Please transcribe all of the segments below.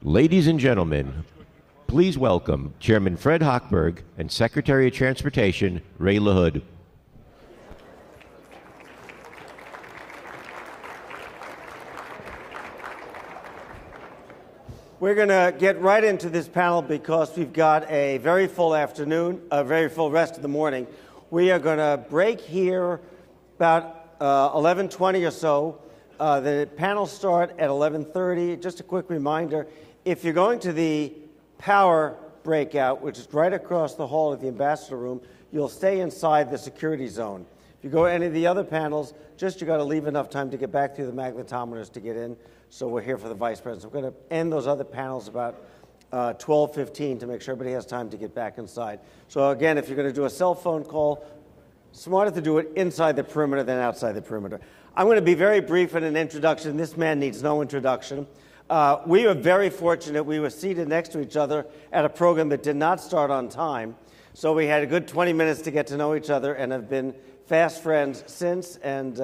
Ladies and gentlemen, please welcome Chairman Fred Hochberg and Secretary of Transportation Ray LaHood. We're going to get right into this panel because we've got a very full afternoon, a very full rest of the morning. We are going to break here about 11:20 or so. The panels start at 11:30. Just a quick reminder, if you're going to the power breakout, which is right across the hall at the Ambassador Room, you'll stay inside the security zone. If you go to any of the other panels, you got to leave enough time to get back through the magnetometers to get in. So we're here for the Vice President. We're going to end those other panels about 12:15 to make sure everybody has time to get back inside. So again, if you're going to do a cell phone call, smarter to do it inside the perimeter than outside the perimeter. I'm going to be very brief in an introduction. This man needs no introduction. We were very fortunate. We were seated next to each other at a program that did not start on time. So we had a good 20 minutes to get to know each other and have been fast friends since. And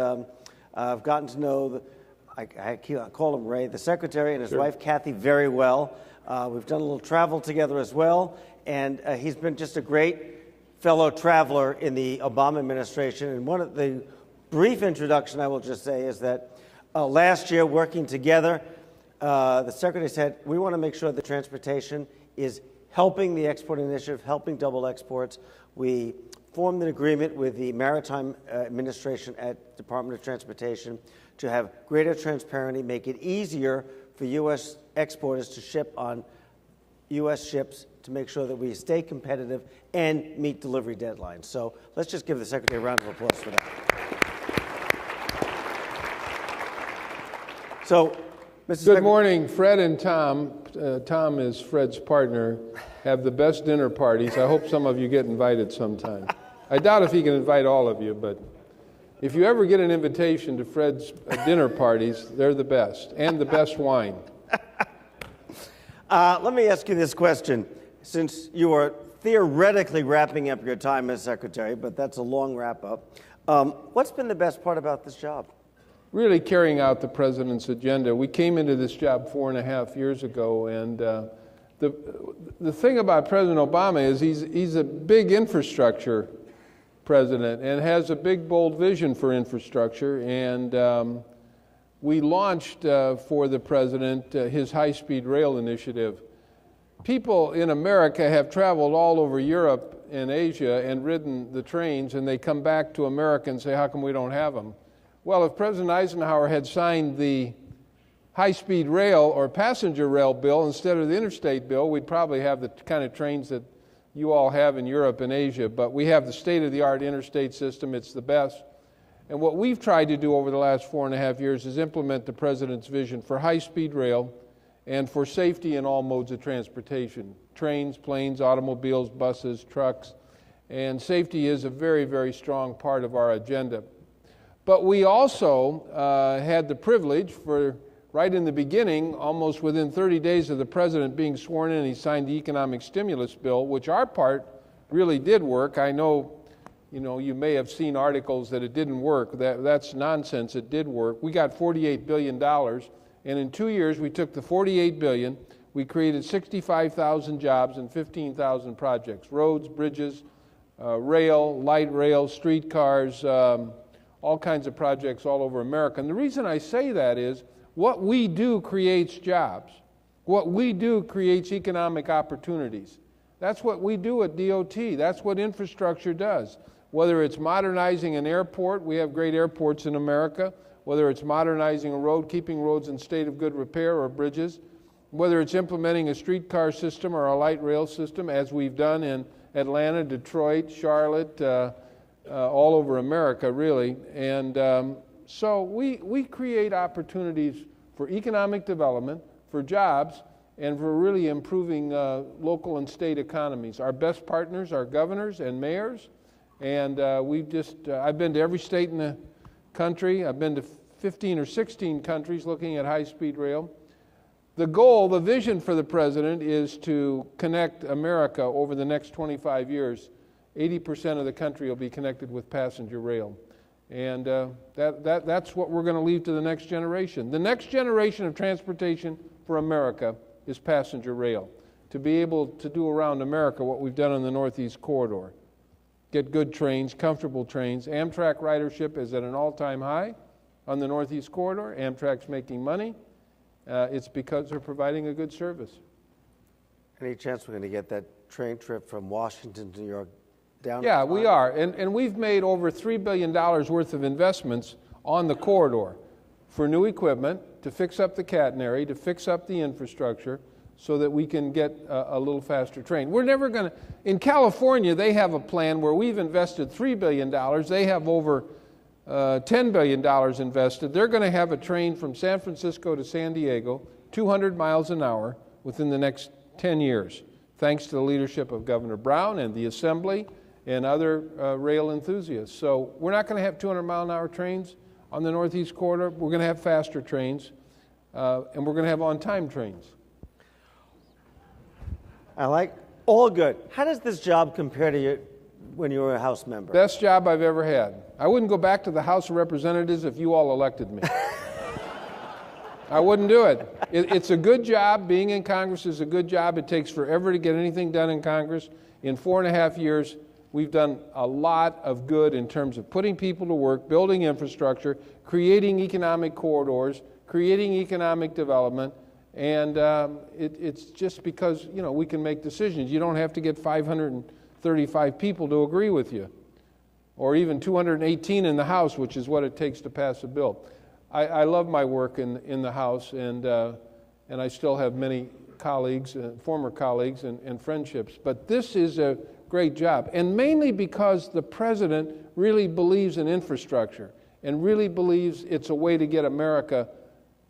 I've gotten to know I call him Ray, the Secretary, and his wife, Kathy, very well. We've done a little travel together as well, and he's been just a great fellow traveler in the Obama administration. And one of the brief introduction I will just say is that last year, working together, the Secretary said, we want to make sure that transportation is helping the export initiative, helping double exports. We formed an agreement with the Maritime Administration at Department of Transportation to have greater transparency, make it easier for U.S. exporters to ship on U.S. ships to make sure that we stay competitive and meet delivery deadlines. So let's just give the Secretary a round of applause for that. So, Good morning, Fred and Tom. Tom is Fred's partner, have the best dinner parties. I hope some of you get invited sometime. I doubt if he can invite all of you, but if you ever get an invitation to Fred's dinner parties, they're the best, and the best wine. Let me ask you this question. Since you are theoretically wrapping up your time as Secretary, but that's a long wrap-up, what's been the best part about this job? Really carrying out the President's agenda. We came into this job 4.5 years ago, and the thing about President Obama is he's a big infrastructure president and has a big, bold vision for infrastructure. And we launched for the president his high-speed rail initiative. People in America have traveled all over Europe and Asia and ridden the trains, and they come back to America and say, how come we don't have them? Well, if President Eisenhower had signed the high-speed rail or passenger rail bill instead of the interstate bill, we'd probably have the kind of trains that you all have in Europe and Asia. But we have the state-of-the-art interstate system. It's the best. And what we've tried to do over the last 4.5 years is implement the President's vision for high-speed rail and for safety in all modes of transportation, trains, planes, automobiles, buses, trucks. And safety is a very, very strong part of our agenda. But we also had the privilege for, right in the beginning, almost within 30 days of the president being sworn in, he signed the economic stimulus bill, which our part really did work. I know, you may have seen articles that it didn't work. That's nonsense. It did work. We got $48 billion, and in 2 years we took the $48 billion, we created 65,000 jobs and 15,000 projects, roads, bridges, rail, light rail, streetcars, all kinds of projects all over America. And the reason I say that is what we do creates jobs. What we do creates economic opportunities. That's what we do at DOT. That's what infrastructure does. Whether it's modernizing an airport, we have great airports in America, whether it's modernizing a road, keeping roads in state of good repair or bridges, whether it's implementing a streetcar system or a light rail system, as we've done in Atlanta, Detroit, Charlotte, all over America, really. And so we create opportunities for economic development, for jobs, and for really improving local and state economies. Our best partners are governors and mayors, and I've been to every state in the country. I've been to 15 or 16 countries looking at high-speed rail. The goal, the vision for the president is to connect America over the next 25 years. 80% of the country will be connected with passenger rail. And that's what we're going to leave to the next generation. The next generation of transportation for America is passenger rail. To be able to do around America what we've done on the Northeast Corridor. Get good trains, comfortable trains. Amtrak ridership is at an all-time high on the Northeast Corridor. Amtrak's making money. It's because they're providing a good service. Any chance we're going to get that train trip from Washington to New York down? Yeah, we are. And we've made over $3 billion worth of investments on the corridor for new equipment, to fix up the catenary, to fix up the infrastructure, so that we can get a little faster train. We're never going to, in California, they have a plan where we've invested $3 billion. They have over $10 billion invested. They're going to have a train from San Francisco to San Diego, 200 miles an hour within the next 10 years, thanks to the leadership of Governor Brown and the Assembly and other rail enthusiasts. So we're not going to have 200-mile-an-hour trains on the Northeast Corridor. We're going to have faster trains, and we're going to have on-time trains. I like, all good. How does this job compare to you when you were a House member? Best job I've ever had. I wouldn't go back to the House of Representatives if you all elected me. I wouldn't do it. It's a good job. Being in Congress is a good job. It takes forever to get anything done in Congress. In 4.5 years, we've done a lot of good in terms of putting people to work, building infrastructure, creating economic corridors, creating economic development. And it's just because, you know, we can make decisions. You don't have to get 535 people to agree with you, or even 218 in the House, which is what it takes to pass a bill. I love my work in the House, and I still have many colleagues, former colleagues, and friendships. But this is a great job, and mainly because the President really believes in infrastructure and really believes it's a way to get America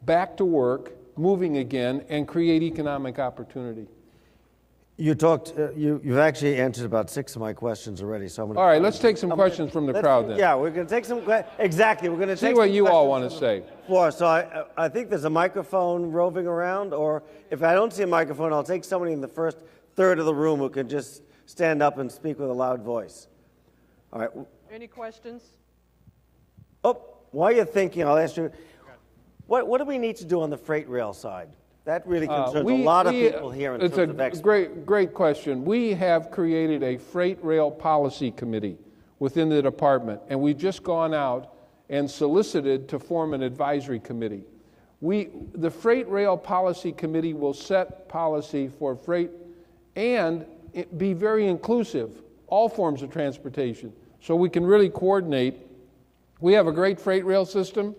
back to work, moving again, and create economic opportunity. You talked, you've actually answered about 6 of my questions already, so I'm going to... All right, let's take some questions from the crowd then. Yeah, we're going to take some, exactly, we're going to take See what some you all want questions to from say. the floor. So I think there's a microphone roving around, or if I don't see a microphone, I'll take somebody in the first third of the room who can just stand up and speak with a loud voice. All right. Any questions? Oh, while you're thinking, I'll ask you, what do we need to do on the freight rail side? That really concerns a lot of people here in terms of experts. It's a great question. We have created a freight rail policy committee within the department, and we've just gone out and solicited to form an advisory committee. The Freight Rail Policy Committee will set policy for freight and be very inclusive, all forms of transportation, so we can really coordinate. We have a great freight rail system.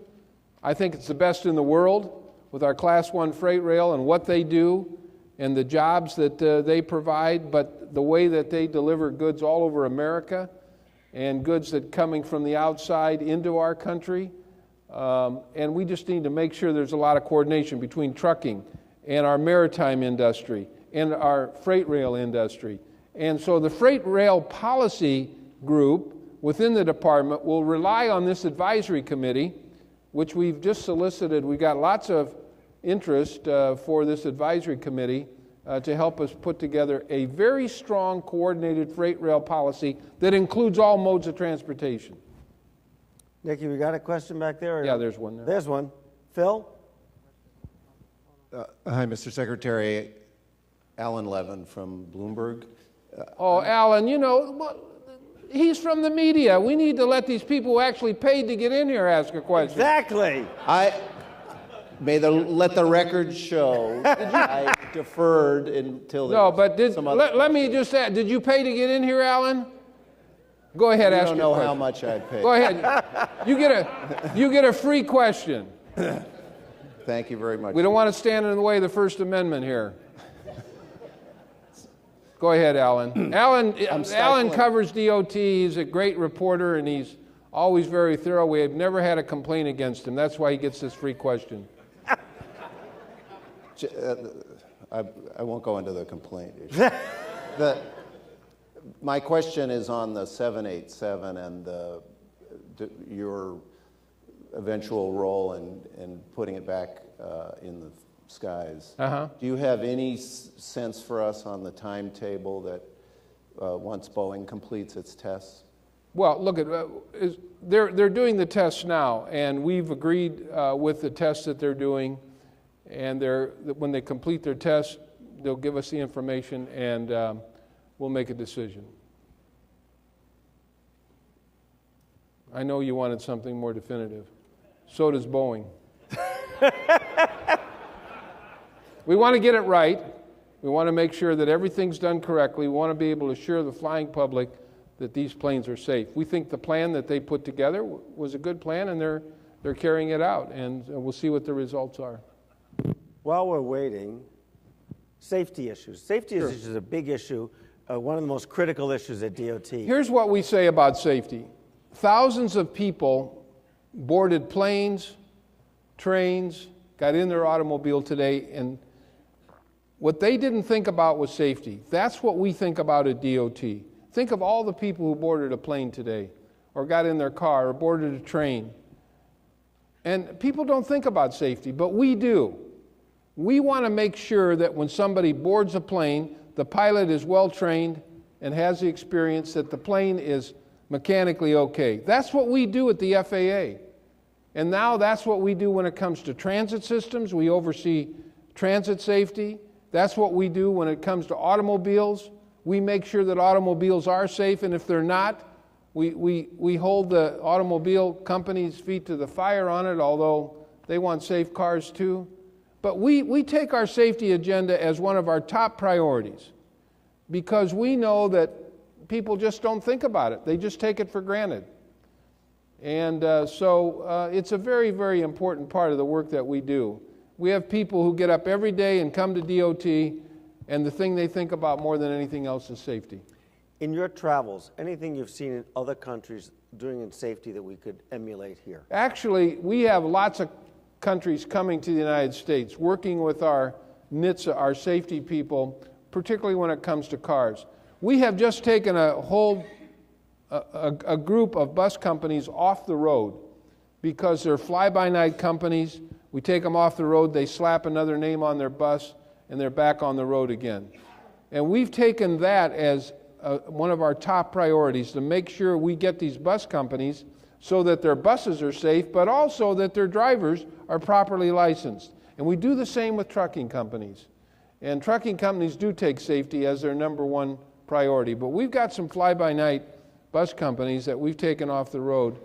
I think it's the best in the world with our Class 1 freight rail and what they do and the jobs that they provide, but the way that they deliver goods all over America and goods that coming from the outside into our country. And we just need to make sure there's a lot of coordination between trucking and our maritime industry and our freight rail industry. And so the Freight Rail Policy Group within the department will rely on this advisory committee, which we've just solicited. We've got lots of interest for this advisory committee to help us put together a very strong coordinated freight rail policy that includes all modes of transportation. Nikki, we got a question back there? Yeah, there's one there. There's one. Phil? Hi, Mr. Secretary. Alan Levin from Bloomberg. Alan, you know, he's from the media. We need to let these people who actually paid to get in here ask a question. Exactly. Let the record show I deferred until No, but let me just add, did you pay to get in here, Alan? Go ahead, ask your question. I don't know how much I paid. Go ahead. You get a free question. Thank you very much. We don't want to stand in the way of the First Amendment here. Go ahead, Alan. Alan covers DOT. He's a great reporter, and he's always very thorough. We have never had a complaint against him. That's why he gets this free question. I won't go into the complaint issue. My question is on the 787 and your eventual role in putting it back in the skies. Do you have any sense for us on the timetable that once Boeing completes its tests? Well, look, they're doing the tests now, and we've agreed with the tests that they're doing. And when they complete their test, they'll give us the information, and we'll make a decision. I know you wanted something more definitive. So does Boeing. We want to get it right. We want to make sure that everything's done correctly. We want to be able to assure the flying public that these planes are safe. We think the plan that they put together was a good plan, and they're carrying it out, and we'll see what the results are. While we're waiting, safety issues. Safety Sure. issues is a big issue, one of the most critical issues at DOT. Here's what we say about safety. Thousands of people boarded planes, trains, got in their automobile today, and what they didn't think about was safety. That's what we think about at DOT. Think of all the people who boarded a plane today, or got in their car, or boarded a train. And people don't think about safety, but we do. We want to make sure that when somebody boards a plane, the pilot is well trained and has the experience that the plane is mechanically okay. That's what we do at the FAA. And now that's what we do when it comes to transit systems. We oversee transit safety. That's what we do when it comes to automobiles. We make sure that automobiles are safe, and if they're not, we hold the automobile companies' feet to the fire on it, although they want safe cars too. But we take our safety agenda as one of our top priorities because we know that people just don't think about it. They just take it for granted. And so it's a very, very important part of the work that we do. We have people who get up every day and come to DOT, and the thing they think about more than anything else is safety. In your travels, anything you've seen in other countries doing in safety that we could emulate here? Actually, we have lots of countries coming to the United States, working with our NHTSA, our safety people, particularly when it comes to cars. We have just taken a group of bus companies off the road because they're fly-by-night companies. We take them off the road, they slap another name on their bus, and they're back on the road again. And we've taken that as one of our top priorities, to make sure we get these bus companies so that their buses are safe, but also that their drivers are properly licensed. And we do the same with trucking companies. And trucking companies do take safety as their number one priority. But we've got some fly-by-night bus companies that we've taken off the road.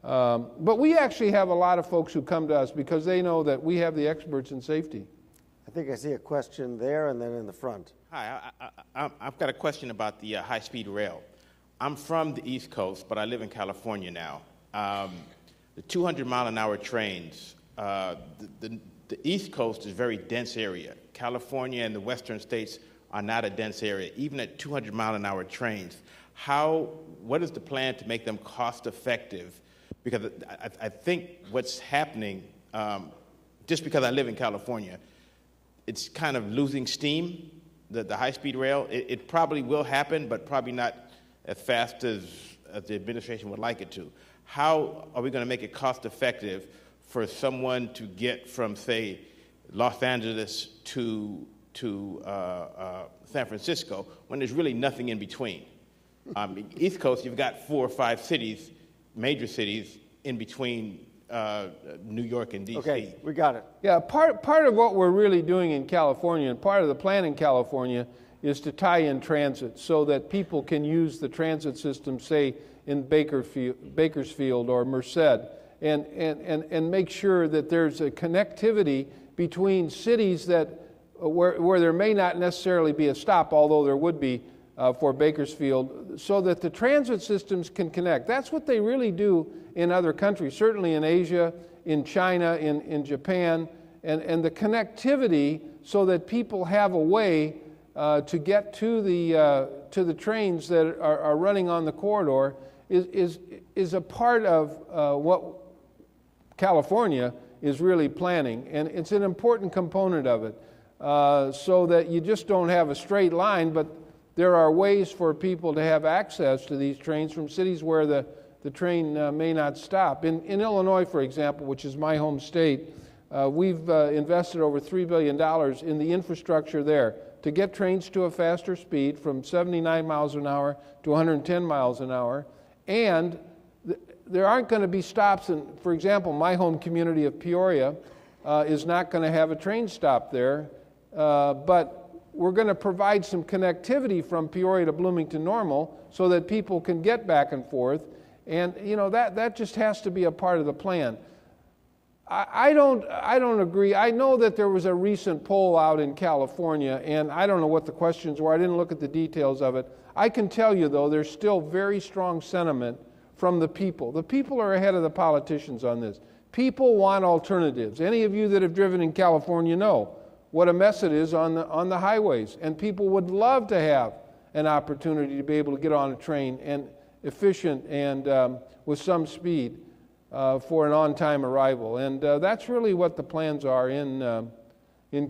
But we actually have a lot of folks who come to us because they know that we have the experts in safety. I think I see a question there and then in the front. Hi, I've got a question about the high-speed rail. I'm from the East Coast, but I live in California now. The 200-mile-an-hour trains, the East Coast is a very dense area. California and the western states are not a dense area, even at 200-mile-an-hour trains. What is the plan to make them cost-effective? Because I think what's happening, just because I live in California, it's kind of losing steam, the high-speed rail. It probably will happen, but probably not as fast as the administration would like it to. How are we going to make it cost-effective for someone to get from, say, Los Angeles to San Francisco when there's really nothing in between? East Coast, you've got 4 or 5 cities, major cities, in between New York and D.C. Okay, we got it. Yeah, part of what we're really doing in California, and part of the plan in California, is to tie in transit so that people can use the transit system, say, in Bakersfield or Merced, and make sure that there's a connectivity between cities that where there may not necessarily be a stop, although there would be for Bakersfield, so that the transit systems can connect. That's what they really do in other countries, certainly in Asia, in China, in Japan, and the connectivity so that people have a way to get to the trains that are running on the corridor is a part of what California is really planning, and it's an important component of it, so that you just don't have a straight line, but there are ways for people to have access to these trains from cities where the train may not stop. In Illinois, for example, which is my home state, we've invested over $3 billion in the infrastructure there to get trains to a faster speed from 79 miles an hour to 110 miles an hour. And there aren't going to be stops in, for example, my home community of Peoria is not going to have a train stop there, but we're going to provide some connectivity from Peoria to Bloomington Normal so that people can get back and forth. And that just has to be a part of the plan. I don't agree. I know that there was a recent poll out in California, and I don't know what the questions were. I didn't look at the details of it. I can tell you, though, there's still very strong sentiment from the people. The people are ahead of the politicians on this. People want alternatives. Any of you that have driven in California know what a mess it is on the highways, and people would love to have an opportunity to be able to get on a train and efficient and with some speed for an on-time arrival. And that's really what the plans are in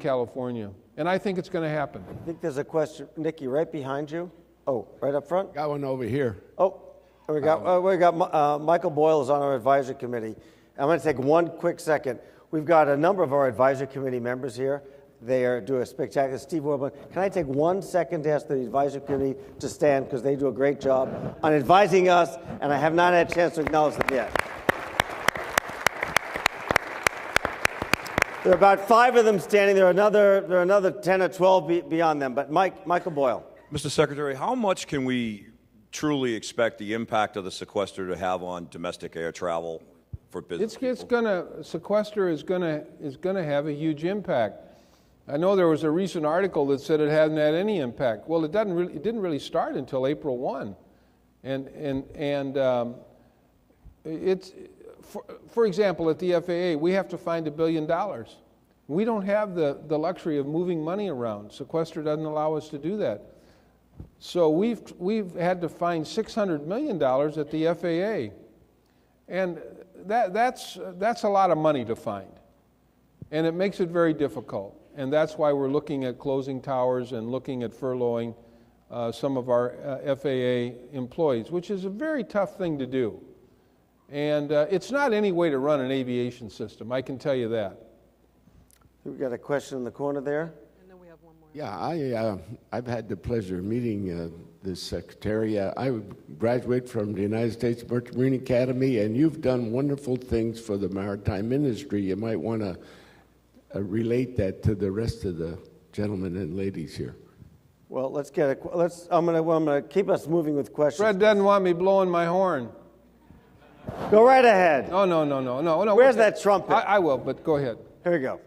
California. And I think it's going to happen. I think there's a question, Nikki, right behind you. Oh, right up front? Got one over here. Oh, we got Michael Boyle is on our advisory committee. I'm going to take one quick second. We've got a number of our advisory committee members here. They are doing a spectacular. Steve Warburton, can I take 1 second to ask the advisory committee to stand because they do a great job on advising us, and I have not had a chance to acknowledge them yet. There are about 5 of them standing. There are another 10 or 12 beyond them. But Michael Boyle. Mr. Secretary, how much can we truly expect the impact of the sequester to have on domestic air travel for business people? Sequester is going to have a huge impact. I know there was a recent article that said it hadn't had any impact. Well, it didn't really start until April 1, it's for example, at the FAA, we have to find $1 billion. We don't have the luxury of moving money around. Sequester doesn't allow us to do that. So we've had to find $600 million at the FAA, and that's a lot of money to find, and it makes it very difficult. And that's why we're looking at closing towers and looking at furloughing some of our FAA employees, which is a very tough thing to do. And it's not any way to run an aviation system, I can tell you that. We've got a question in the corner there. And then we have one more. Yeah, I've had the pleasure of meeting the Secretary. I graduated from the United States Merchant Marine Academy, and you've done wonderful things for the maritime industry. You might want to relate that to the rest of the gentlemen and ladies here. Well, I'm gonna keep us moving with questions. Fred doesn't want me blowing my horn. Go right ahead. No. Where's that trumpet? I will, but go ahead. Here we go.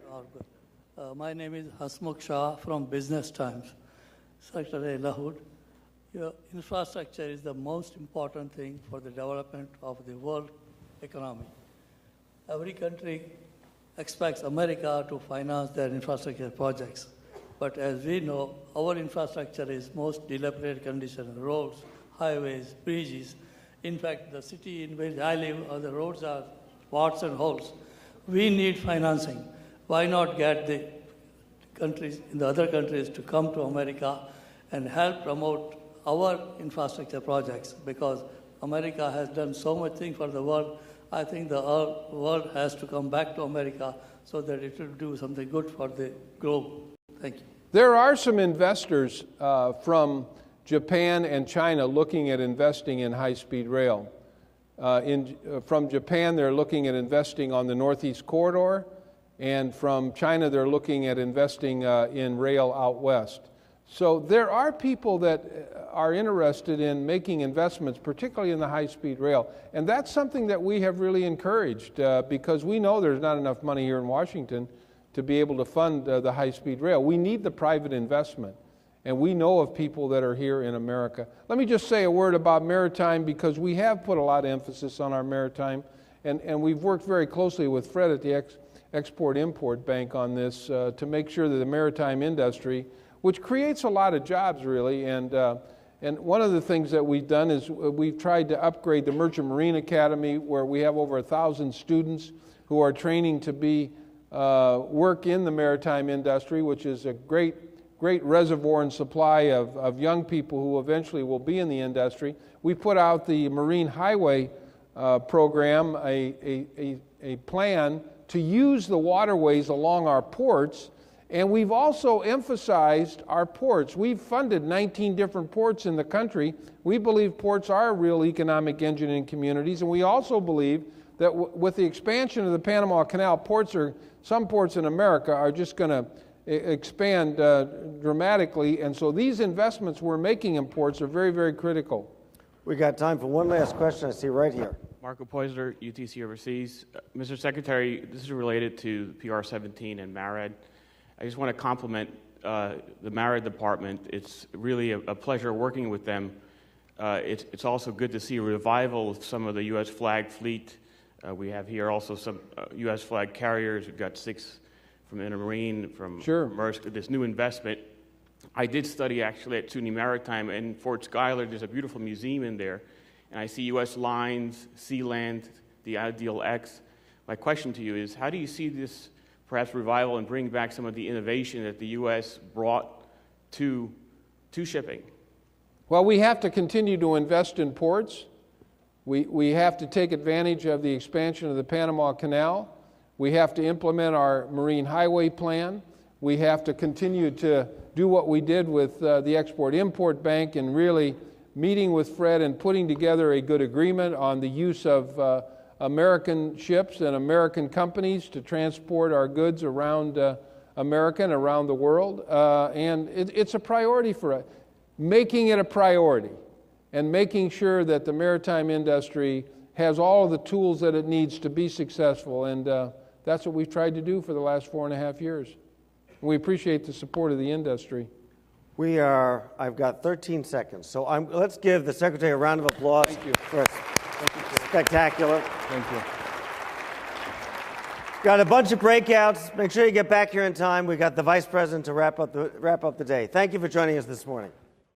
My name is Hasmukh Shah from Business Times. Secretary Lahoud, your infrastructure is the most important thing for the development of the world economy. Every country expects America to finance their infrastructure projects. But as we know, our infrastructure is most dilapidated condition: roads, highways, bridges. In fact, the city in which I live, the roads are spots and holes. We need financing. Why not get the countries in the other countries to come to America and help promote our infrastructure projects? Because America has done so much thing for the world. I think the world has to come back to America so that it will do something good for the globe. Thank you. There are some investors from Japan and China looking at investing in high-speed rail. From Japan, they're looking at investing on the Northeast Corridor, and from China, they're looking at investing in rail out west. So there are people that are interested in making investments, particularly in the high-speed rail, and that's something that we have really encouraged because we know there's not enough money here in Washington to be able to fund the high-speed rail. We need the private investment, and we know of people that are here in America. Let me just say a word about maritime, because we have put a lot of emphasis on our maritime, and we've worked very closely with Fred at the Export-Import Bank on this to make sure that the maritime industry, which creates a lot of jobs really, and one of the things that we've done is we've tried to upgrade the Merchant Marine Academy, where we have over 1,000 students who are training to be work in the maritime industry, which is a great reservoir and supply of young people who eventually will be in the industry. We put out the Marine Highway program, a plan to use the waterways along our ports, and we've also emphasized our ports. We've funded 19 different ports in the country. We believe ports are a real economic engine in communities, and we also believe that with the expansion of the Panama Canal, some ports in America are just going to expand dramatically, and so these investments we're making in ports are very, very critical. We got time for one last question. I see right here. Marco Poisler, UTC Overseas. Mr. Secretary, this is related to PR-17 and MARAD. I just want to compliment the MARAD department. It's really a pleasure working with them. It's also good to see a revival of some of the U.S. flag fleet. We have here also some U.S. flag carriers. We've got 6 from Intermarine, from Maersk, this new investment. I did study actually at SUNY Maritime in Fort Schuyler. There's a beautiful museum in there. And I see U.S. lines, Sealand, the Ideal X. My question to you is, how do you see this perhaps revival and bring back some of the innovation that the U.S. brought to shipping? Well, we have to continue to invest in ports. We have to take advantage of the expansion of the Panama Canal. We have to implement our Marine Highway Plan. We have to continue to do what we did with the Export-Import Bank and really meeting with Fred and putting together a good agreement on the use of American ships and American companies to transport our goods around America and around the world. And it's a priority for us. Making it a priority and making sure that the maritime industry has all of the tools that it needs to be successful. And that's what we've tried to do for the last 4.5 years. And we appreciate the support of the industry. I've got 13 seconds, so let's give the Secretary a round of applause. Thank you. For spectacular. Thank you. Got a bunch of breakouts. Make sure you get back here in time. We got the Vice President to wrap up the day. Thank you for joining us this morning.